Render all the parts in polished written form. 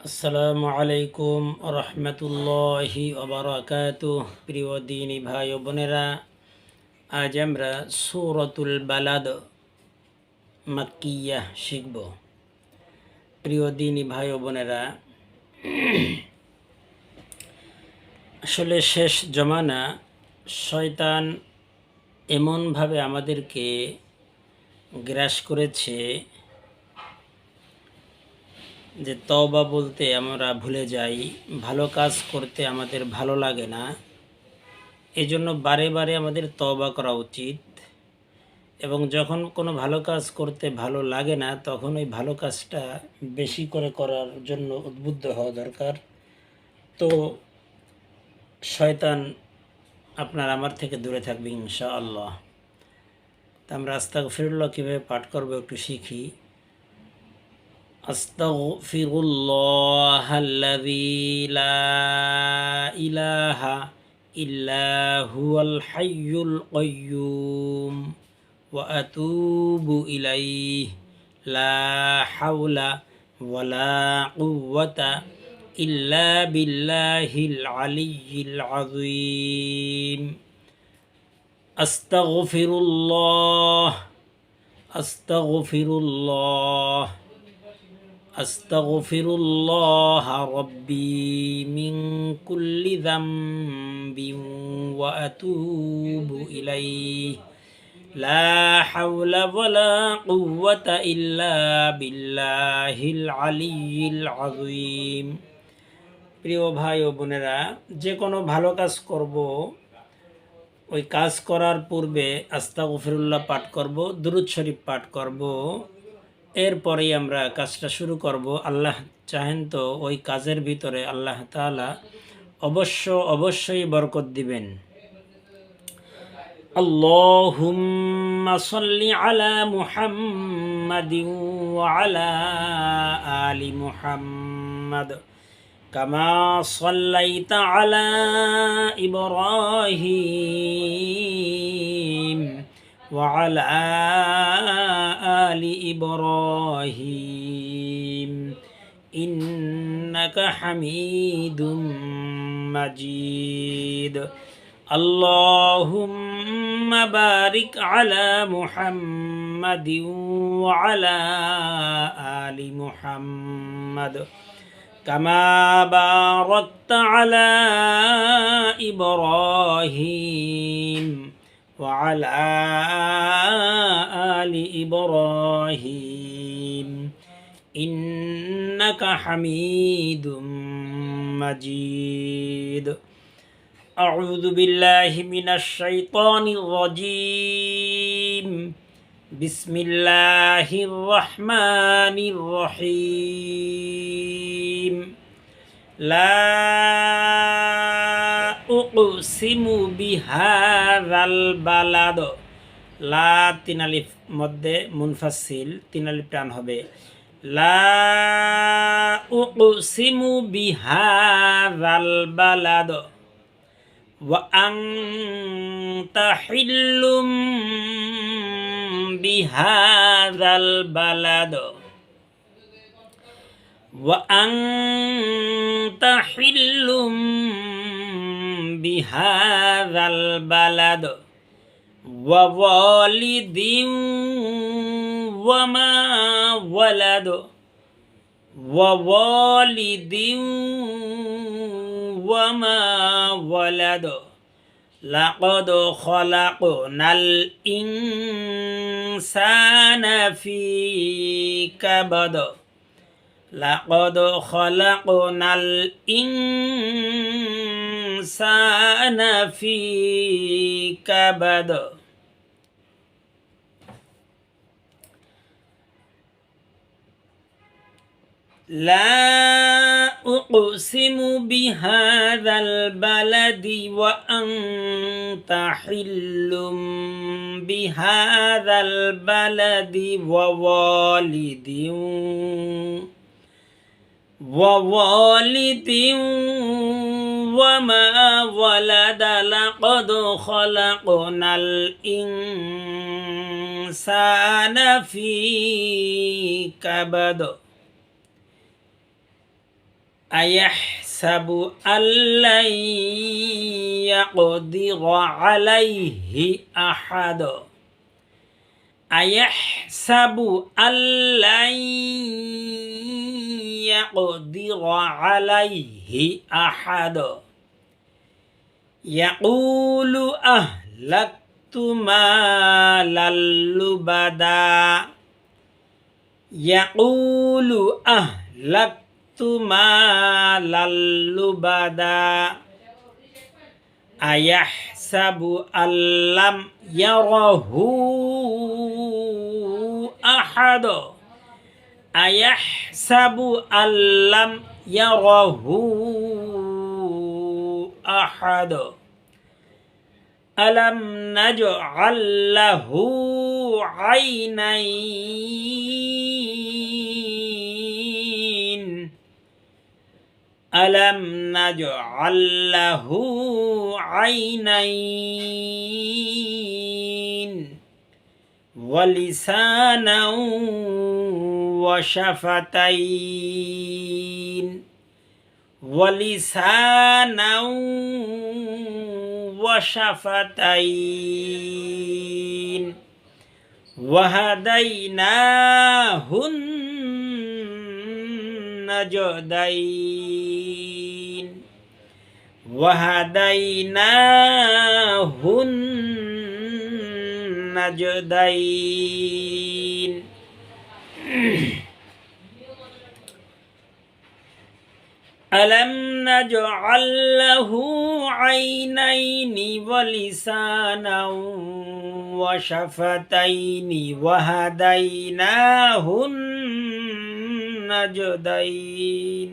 আসসালামু আলাইকুম রহমতুল্লাহি ওবারাকাতুহ। প্রিয় দিনী ভাই ও বোনেরা, আজ আমরা সূরাতুল বালাদ মাক্কিয়াহ শিখব। প্রিয় দিনী ভাই ও বোনেরা, আসলে শেষ জমানা শয়তান এমনভাবে আমাদেরকে গ্রাস করেছে যে তওবা বলতে আমরা ভুলে যাই, ভালো কাজ করতে আমাদের ভালো লাগে না। এজন্য বারে বারে আমাদের তওবা করা উচিত, এবং যখন কোনো ভালো কাজ করতে ভালো লাগে না তখন ওই ভালো কাজটা বেশি করে করার জন্য উদ্বুদ্ধ হওয়া দরকার। তো শয়তান আপনার আমার থেকে দূরে থাকবে ইনশাআল্লাহ। তা আমরা আস্তাগফিরুল্লাহ কীভাবে পাঠ করবো একটু শিখি। আস্তাগফিরুল্লাহাল্লাযী লা ইলাহা ইল্লা হুয়াল হাইয়ুল কাইয়্যুম ওয়া আতুবু ইলাইহি লা হাওলা ওয়ালা কুওয়াতা ইল্লা বিল্লাহিল আলিয়্যিল আযীম। আস্তাগফিরুল্লাহ আস্তাগফিরুল্লাহ আস্তাগফিরুল্লাহ রাব্বি মিন কুল্লি যামবিন ওয়া আতুবু ইলাইহি লা হাওলা ওয়ালা কুওয়াতা ইল্লা বিল্লাহিল আলিয়্যিল আযীম। প্রিয় ভাই ও বোনেরা, যে কোনো ভালো কাজ করব, ওই কাজ করার পূর্বে আস্তাগফিরুল্লাহ পাঠ করব, দুরূদ শরীফ পাঠ করব, এরপরেই আমরা কাজটা শুরু করব। আল্লাহ চাহেন তো ওই কাজের ভিতরে আল্লাহ তাআলা অবশ্যই বরকত দিবেন। আল্লাহুম্মা সাল্লি আলা মুহাম্মাদিন ওয়া আলা আলি মুহাম্মাদ কামা সাল্লাইতা আলা ইব্রাহিম ওয়া আলা আলি ইব্রাহিম ইন্নাকা হামিদুম মাজিদ। আল্লাহুম্মা বারিক আলা মুহাম্মাদিন ওয়া আলা আলি মুহাম্মাদ কামা বারাকতা আলা ইব্রাহিম ওয়া আলা আলি ইব্রাহিম ইন্নাকা হামিদুম মাজিদ। আউযু বিল্লাহি মিনাশ শাইতানির রাজীম। বিসমিল্লাহির রহমানির রহিম। লা উকসিমু বিহাযাল বালাদ। লা তিন আলিফ মধ্যে মুনফাসিল, তিন আলিফ টান হবে। লা উকসিমু বিহাযাল বালাদ ওয়া আনতা হিল্লুম বিহাযাল বালাদ ওয়া আনতা হিল্লুম বিহাযাল বালাদ ওয়া ওয়ালিদিন ওয়া মা ওয়ালাদ ওয়া ওয়ালিদিন ওয়া মা ওয়ালাদ লাকাদ খালাকনাল ইনসানা ফি কাবাদ লাকাদ খালাকনাল ইনসানা ফি কাবাদ। লা উকসিমু বিহাযাল বালাদি ওয়া আনতা হিল্লুম বিহাযাল বালাদি ওয়া ওয়ালিদিন ওয়া মা ওয়ালাদা লাকাদ খালাকনাল ইনসানা ফি কাবাদ। আয়াহসাবু আল্লাই ইয়াকদির আলাইহি আহাদ আয়াহসাবু আল্লাই ইয়াকদির আলাইহি আহাদ ইয়াকুলু আহলাকতু মালাল লুবাদা ইয়াকুলু আহলাকতু মালাল লুবাদা আয়াহসাবু আল্লাম ইয়ারাহু আহাদ আয়াহসাবু আল্লাম ইয়ারাহু আহাদ আলাম নাজআল লাহু আইনাইন আলাম নাজআল লাহু আইনাইন ওয়া লিসানাও ওয়া শাফাতাইন ওয়ালিসানাও ওয়াশাফাতাইন ওয়াহাদাইনাহুন নাজদাইন ওয়াহাদাইনাহুন নাজদাইন ألم نجعل له عينين ولسانا وشفتين وهديناه النجدين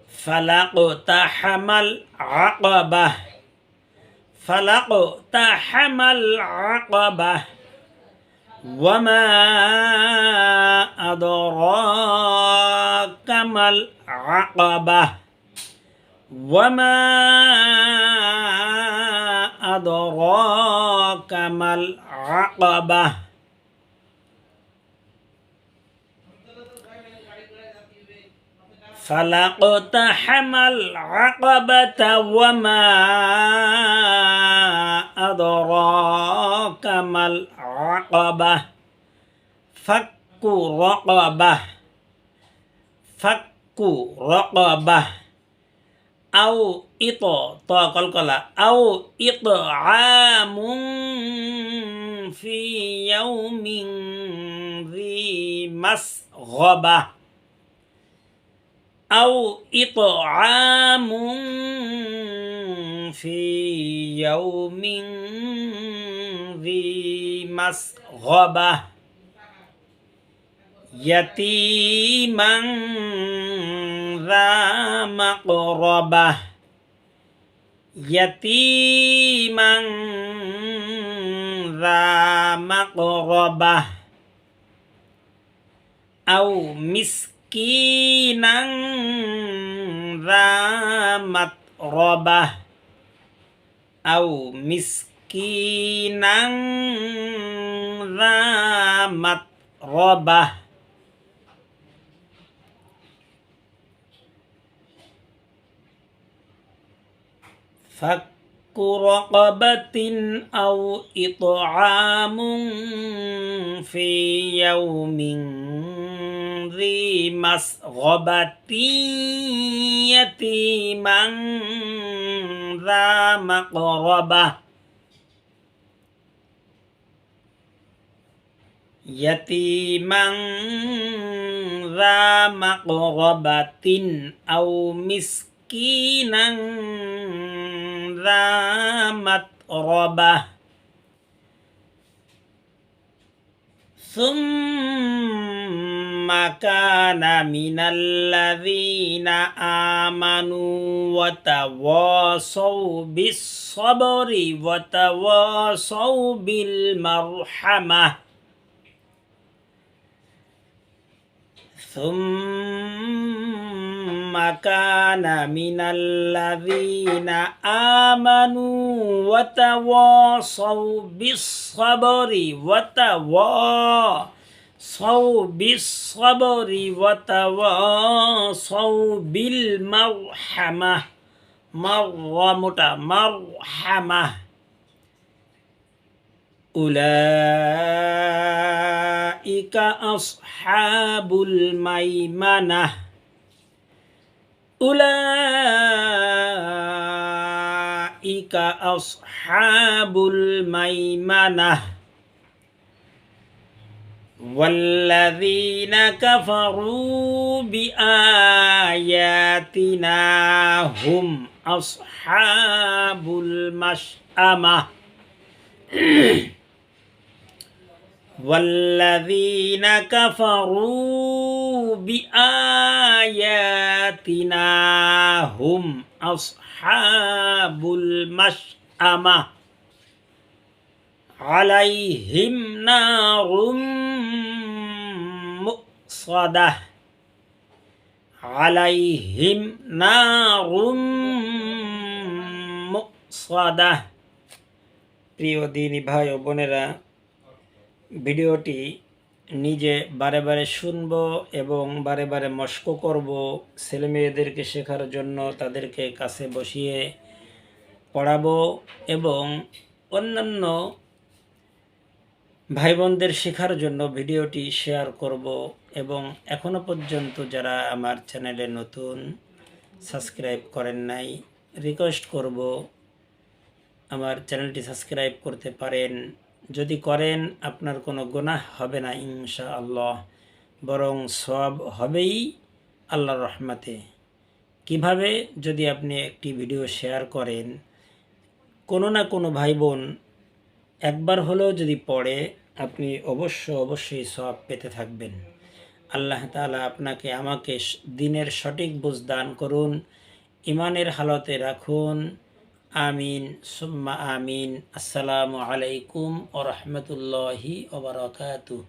فلاقتحم العقبة فلاقتحم العقبة وما أدراك ما العقبة وما أدراك ما العقبة فلاقتحم العقبة وما أدراك ما العقبة فك رقبة فك رقبة أو أو إطعام في يوم ذي مسغبة أو إطعام في يوم ذي مسغبة يتيما ذا مقربة يتيما ذا مقربة أو مسكينا ذا متربة أو مسكينا ذا متربة فك رقبة أو إطعام في يوم ذي مسغبة يتيما ذا مقربة يتيما ذا مقربة أو مسكينا ذا متربة ثم كان من الذين آمنوا وتواصوا بالصبر وتواصوا بالمرحمة ثم كان من الذين آمنوا وتواصوا بالصبر সাউবিস সাবরি ওয়া তাওয়াসাউ বিল মারহামাহ, মারওয়া মোটা, মারহামাহ। উলাইকা আসহাবুল মাইমানাহ, উলাইকা আসহাবুল মাইমানাহ। والذين كفروا بآياتنا هم أصحاب المشأمة والذين كفروا بآياتنا هم أصحاب المشأمة عليهم نار مؤصدة عليهم نار مؤصدة। প্রিয় দিনী ভাই ও বোনেরা, ভিডিওটি নিজে বারে বারে শুনব এবং বারে বারে মস্ক করব, ছেলে মেয়েদেরকে শেখার জন্য তাদেরকে কাছে বসিয়ে পড়াবো এবং অন্যান্য ভাই বোনদের শেখার জন্য ভিডিওটি শেয়ার করব। এবং এখনও পর্যন্ত যারা আমার চ্যানেলে নতুন, সাবস্ক্রাইব করেন নাই, রিকোয়েস্ট করব আমার চ্যানেলটি সাবস্ক্রাইব করতে পারেন। যদি করেন আপনার কোনো গুনাহ হবে না ইনশাআল্লাহ, বরং সওয়াব হবেই আল্লাহর রহমতে। কিভাবে? যদি আপনি একটি ভিডিও শেয়ার করেন, কোনো না কোনো ভাই বোন একবার হলেও যদি পড়ে, আপনি অবশ্যই সওয়াব পেতে থাকবেন। আল্লাহ তাআলা আপনাকে আমাকে দিনের সঠিক বুঝ দান করুন, ইমানের হালতে রাখুন। আমিন সুম্মা আমিন। আসসালামু আলাইকুম ওয়া রাহমাতুল্লাহি ওয়া বারাকাতুহু।